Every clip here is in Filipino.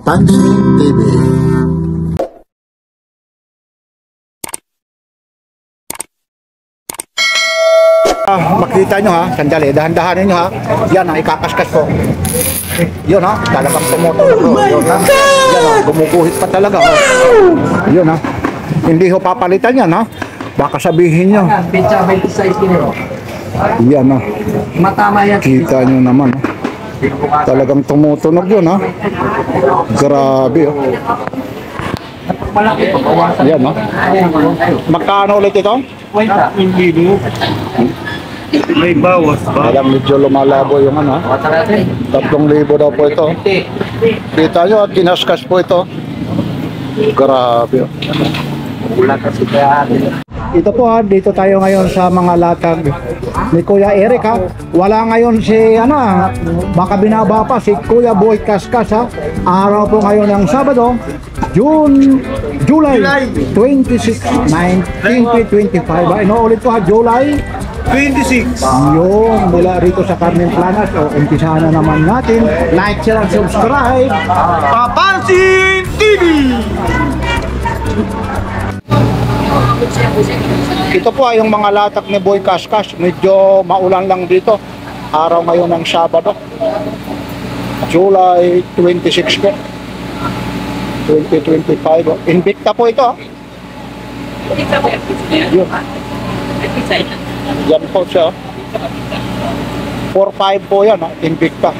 Papansin TV. Makita nyo ha, sandali, dahan-dahanin nyo ha. Yan ang ikakaskas ko. Yun ha, talagang tumutunog ko. Yun ha, yan ha, gumuguhit pa talaga. Yun ha, hindi ho papalitan yan ha. Baka sabihin nyo. Pizza 26 kilo. Yan ha, Matama yan. kita nyo naman ha. Talagang tumutunog yun ha. Grabe ha. Yan ha. Magkano ulit ito? Hindi. May bawas ba? Alam, medyo lumalabo yung ano ha. 3,000 daw po ito. Kita nyo, kinaskas po ito. Grabe. Wala kasi kaya Ito po ha, dito tayo ngayon sa mga latag ni Kuya Eric ha. Wala ngayon si ano ha, baka binaba pa si Kuya Boy Kaskas ha. Araw po ngayon ng Sabado, July 26, 2025. Inuulit ko ha, July 26. Yung mula rito sa Carmen Planas. O umpisahan na naman natin. Like, share, and subscribe. Papansin TV. Ito po ay yung mga latak ni Boy Kaskas. Medyo maulan lang dito. Araw ngayon ng Sabado, July 26 po, 2025. Invicta po ito. Yun. Yan po siya. 4-5 po yan. Invicta.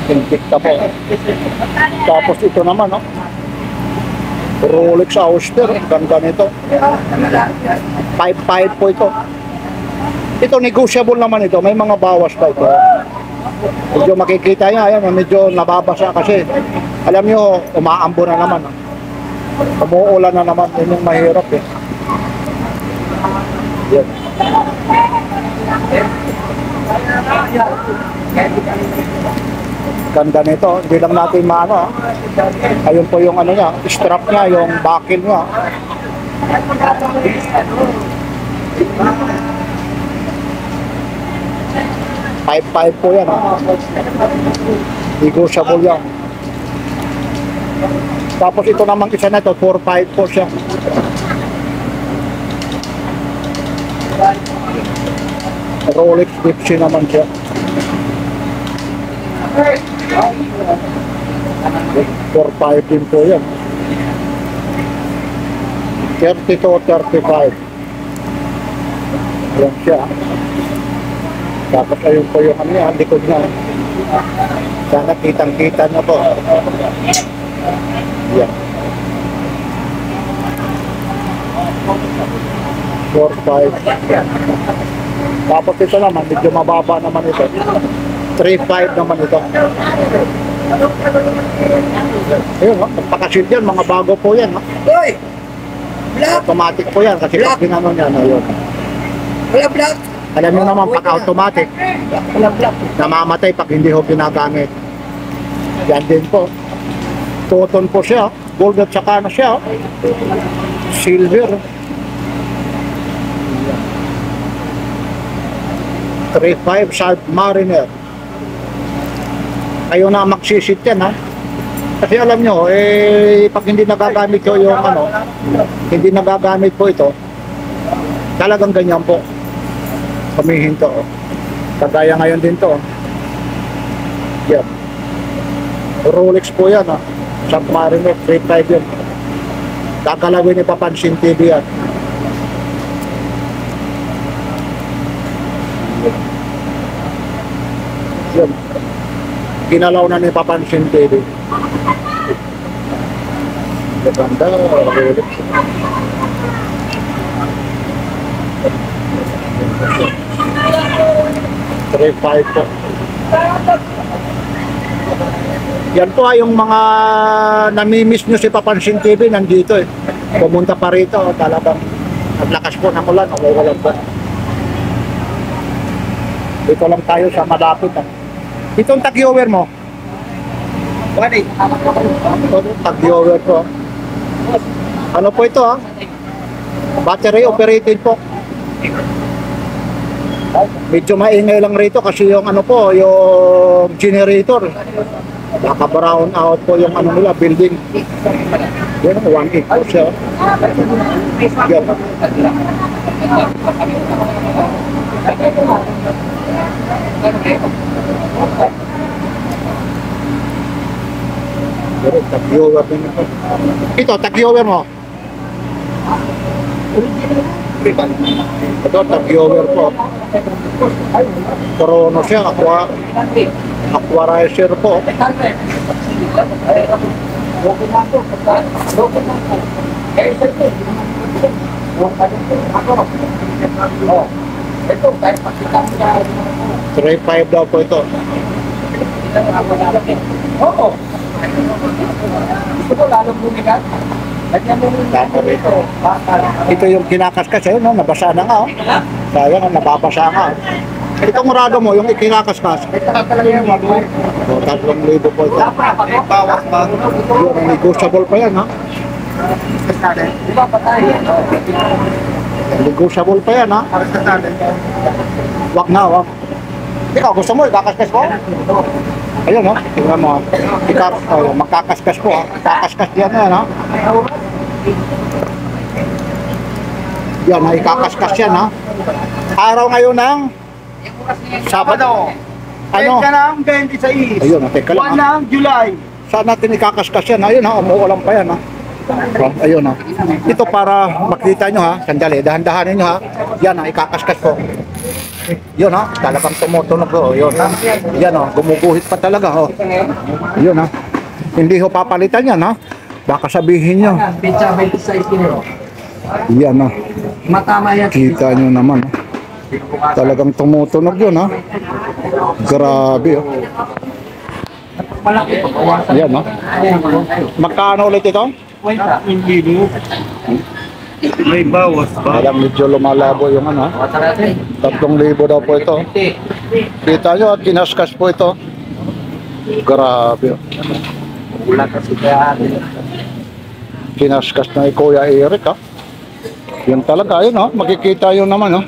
Invicta po. Tapos ito naman Rolex Auster. Ganda nito. 5-5 po ito. Ito negotiable naman ito. May mga bawas pa ito. Medyo makikita nyo. Ayan, medyo nababasa kasi. Alam nyo, umaambo na naman. Umuulan na naman. Yun yung mahirap eh. Yan. Ganda nito. Hindi lang natin maano. Ayun po yung ano niya, strap niya, yung buckle niya. Five po yan. Negotiable yan. Tapos ito namang isa na ito, 4-5 po siya. Rolex Dipsy naman siya. 4-5 din po yan. 30-35. Yan siya. Tapos ayun po yung ano yan, likod na. Sana kitang-kita na po. Yan. 4-5. Tapos ito naman, medyo mababa naman ito. 3-5 naman ito. Ayun, magpakasil yan, mga bago po yan. Hoy! Black! Automatic po yan, kasi pag ginano niya, ayun. Wala black! Alam nyo naman, pag automatic, Wala black! namamatay pag hindi ho ginagamit. Yan din po. Cotton po siya, gold at saka na siya. Silver. 3-5 Submariner. Kayo na magsisit yan ha. Kasi alam nyo, pag hindi nagagamit ko yung ano, hindi nagagamit po ito, talagang ganyan po. Humihinto. Kagaya ngayon din to. Yan. Rolex po yan ha. Submariner, 3-5 yan. Kakalawin ni Papansin TV yan. Yan. Ginalaw na ni Papansin TV. Ganda, Rolex. $3.5 po. Yan po ay yung mga namimiss nyo si Papansin TV, nandito eh. Pumunta pa rito, talagang naglakas po ng ulan, walang po. Dito lang tayo sa malapit. Itong tag-viewer mo? Wali! Tag-viewer po. Ano po ito Battery operated po. Medyo maingay lang rito kasi yung ano po, yung generator. Naka-brown out po yung ano nila, building. Yan, 1.8 po siya. Yan. Pero tag-viewer din ito. Ito, tag-viewer mo. Ito, tag-viewer po. Corono siya, aquarizer po. Ito, kahit pakita mo na. 3.5 daw po ito. Oo. Gusto ko lalong bumigat. Lagyan mo yung Tama rito. bakal. Ito yung kinakaskas eh, no? Nabasa na nga, oh. Sayang, nababasa nga. Itong rado mo, yung ikinakaskas. Ito talaga yung wag. So, 3,000 po ito. Bawas ba? Yung negotiable pa yan, ha? Di ba patay? Negotiable pa yan, ha? Para sa natin. Wag na, wag. Ikaw, gusto mo, ikakaskas ko? Ayun, no? Tingnan mo, makakaskas po, ha? Kakaskas yan, ha? Yan, ha? Ikakaskas yan, ha? Araw ngayon ng Sabado. Ano? Ka ng 26. Ayun, teka lang, ha? ng July. Saan natin ikakaskas yan? Ayun, ha? Umuulan pa yan, ha? Ayun, ha? Ito para makita nyo, ha? Sandali, dahan-dahanin nyo, ha? Yan, ha? Ikakaskas ko. Yun, ha? Talagang tumutunog, oh. Yun, ha? Yan, ha? Gumuguhit pa talaga, oh. Yun, ha? Hindi ho papalitan yan, ha? Baka sabihin nyo. Pizza 26 kilo. Yan, ha? Matama yan. Kita nyo naman, ha? Talagang tumutunog yun, ha? Grabe, oh. Malaki pa bawasan. Yan, ha? Magkano ulit ito? May bawas pa. Alam, medyo lumalabo yung ano, ha? 3,000 daw po ito. Kita nyo, kinaskas po ito. Grabe, oh. Wala kasi kaya Kinaskas na Kuya Eric, ha? Yun talaga, yun, ha? Makikita yun naman, ha?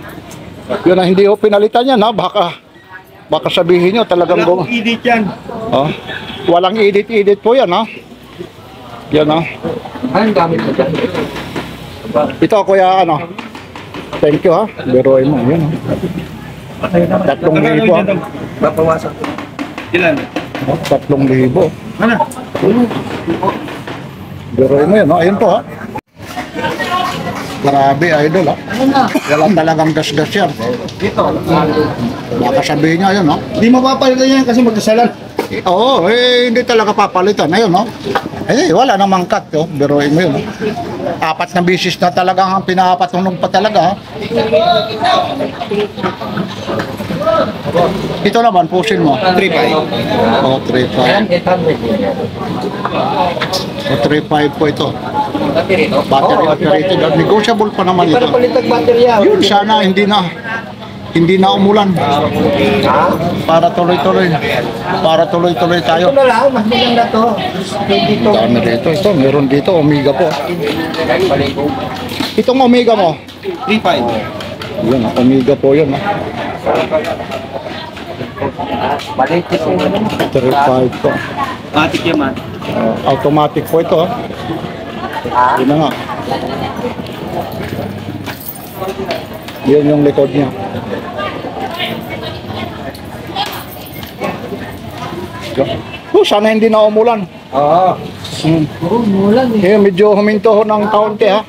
Yun na, hindi ho pinalitan yan, ha? Baka sabihin nyo, talagang edit yan. oh, walang edit po yan, ha? Yan, ha? Anong gamit mo dyan? Ito, Kuya, ano? Thank you, ha? Biruin mo, yun, ha? 3,000, ha? Babawasan ko. Ilan? Oh, 3,000. Ano? Biruin mo yun, ha? Ayun po, ha? Grabe, idol, ha? Wala talagang gas-gas yan. Dito. Baka sabihin niya, yun, ha? Hindi mapapalitan yan kasi magkasalan. Oo, hindi talaga papalitan. Ayun, no? Wala namang cut, oh. Biruin mo yun, 4 na bisis na talaga ang pinapatunog pa talaga, ha? Ito naman, pusin mo. 3.5. Oh, 3.5. 3.5 po ito. Battery operated. Negotiable pa naman ito. Pero palitag baterya. Yun, sana hindi na umulan. Para tuloy-tuloy. Para tuloy-tuloy tayo. Ito na lang, mas maganda to. Dito. Dami dito. Ito, meron dito. Omega po. Itong Omega mo. 3.5. Yun, Omega po yun. Balik kasi ano. 3.5 po. Matik yaman. Automatic po ito. Yun na nga. Yun yung likod niya. Sana hindi na umulan. Oo. Umulan medyo huminto ho ng kaunti, ha?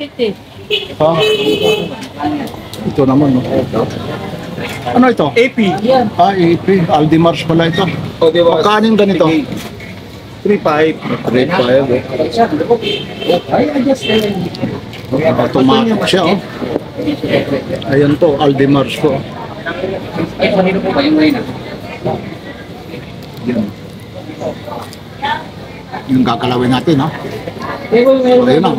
Ha? Ito naman, no? Ano ito? AP. AP. Aldemars pala ito. O, di ba? Magkano yung ganito? 3.5. 3.5, eh. Ay, adjust na yan. Automatic siya, oh. Ayan po, Aldemars po. Ay, kanino po ba yung ngayon? Yan. Yung gagalawin natin, ha? Ayun na.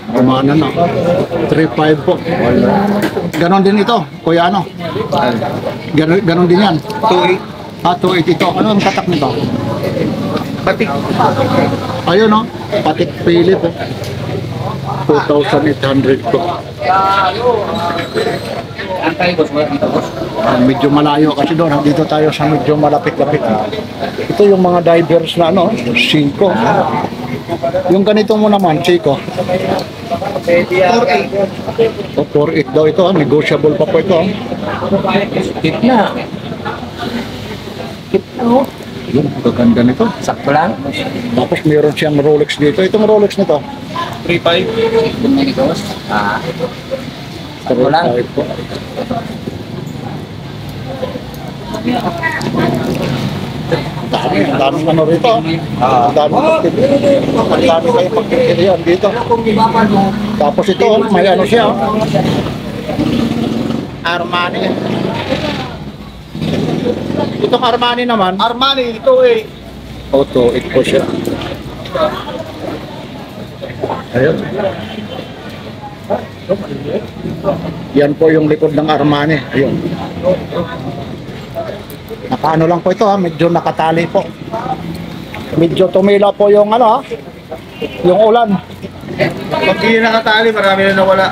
Kumana na. 3.5 po. Ganon din ito, kuya, ano? Ganon din yan. 2.8. 2.8 ito. Ano ang tatak nito? Batik. Ayun, no? Patik Philip, eh. 2,800 po. Antay, boss. Wala dito, boss. Medyo malayo kasi doon. Dito tayo sa medyo malapit-lapit. Ito yung mga divers na ano, 5. Yung ganito mo naman, Chico. 4-8. O 4.8 daw ito, negotiable pa po ito. Tip na. Tip na, oh. Yun, gaganda nito. Sakto lang. Tapos meron siyang Rolex dito. Itong Rolex nito. 3-5. Tip na dito, boss. Sakto lang. 3.5 po. Dami ano rito. Ang dami kayo pagkikirihan dito. Tapos ito, may ano siya. Armani. Itong Armani naman, Armani, ito eh. auto, ito po siya. Ayun. Yan po yung likod ng Armani. Ayun. Nakaano lang po ito ha, medyo nakatali po. Medyo tumila po yung ano ha, yung ulan. Pag hindi nakatali, marami na nawala.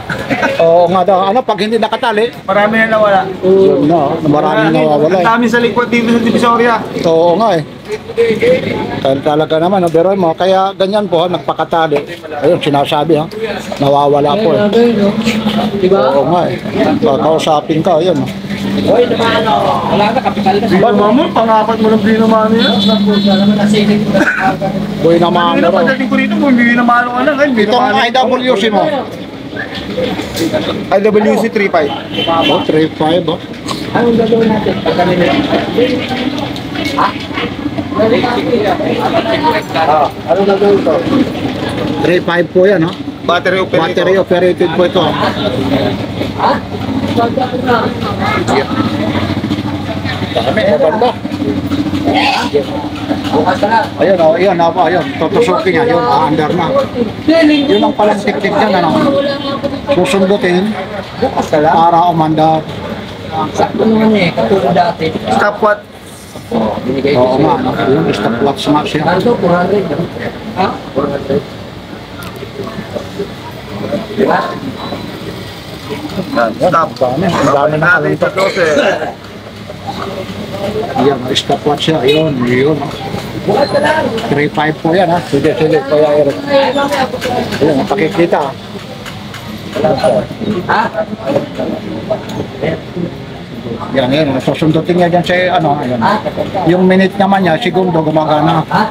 Oo nga daw, ano pag hindi nakatali, Marami na nawala. yun na, maraming nawawala. Ang dami sa likwid dito sa Divisoria. Oo nga eh. Talaga naman, pero mo, kaya ganyan po, nagpakatali. Ayun, sinasabi ha, nawawala po eh. Oo nga eh. Kakausapin ka, ayun. Hoy, naman, wala na, kapital na. Ba, mamo, pangapat mo ng binumano yan. Boy naman, Ano na, pero pagdating ko rito, kung hindi namano ka lang. itong IWC mo, IWC 3.5. oh, 3.5 oh. Anong gagawin natin? Pagkanin nila. Ha? Anong gagawin ko? 3.5 po yan ha. Battery operator. Battery operated po ito. Ha? Dami, maganda. Bukas na. Ayun oh, ayun oh, ayun. Tutusukin niya, yun, under na. Yun ang palang tiktik dyan, ano. Susundutin para umandar. Sakto naman eh, katulad dati. Stopwatch. Binigay ko Oo sa'yo. nga, no? Yung stopwatch nga siya. Kanto, 400. no? Ha? 400. Diba? Stop. Ang dami na Natin sa 12. Yan, stopwatch siya. Ayun, yun. Bukas na lang. 3.5 po yan ha. Sige, sige, Kuya Eric. Ayun, pakikita ha. Ha? Yan, yan. Susundutin niya dyan sa ano. Ayun. Yung minute naman niya, segundo gumagana. Ha?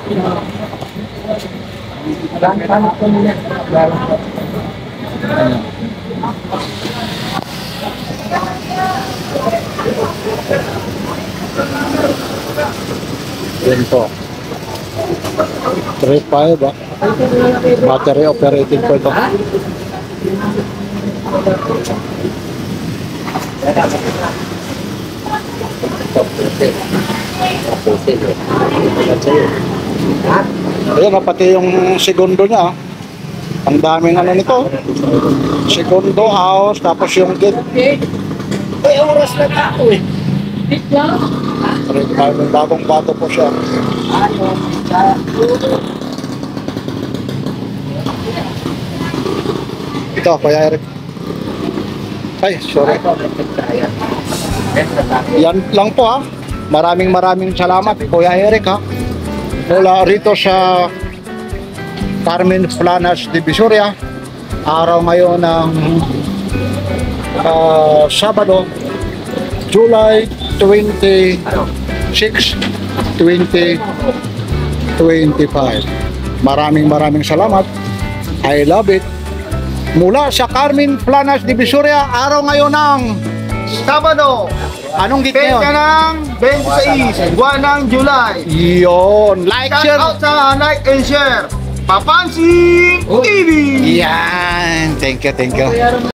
Paano ko nila? Ayun. Yan po. 3.5 ah. Battery operated po ito. Ha? Ayun, pati yung segundo niya. ah. Ang daming ano nito. Segundo house, tapos yung gate. Ay, oras na ako eh. Bit lang. 3.5, bagong bato po siya. Ano? Ito, Kuya Eric. Ay, sorry. Yan lang po ha. Maraming salamat, Kuya Eric ha. Mula rito sa Carmen Planas Divisoria. Araw ngayon ng Sabado, July 26, 2025. Maraming salamat. I love it. Mula sa Carmen Planas Divisoria, araw ngayon ng Sabado. anong date Petsa ngayon? ng 26, buwan ng July. Yun, like, Shout share. out sa like and share. Papansin TV! Yan, thank you.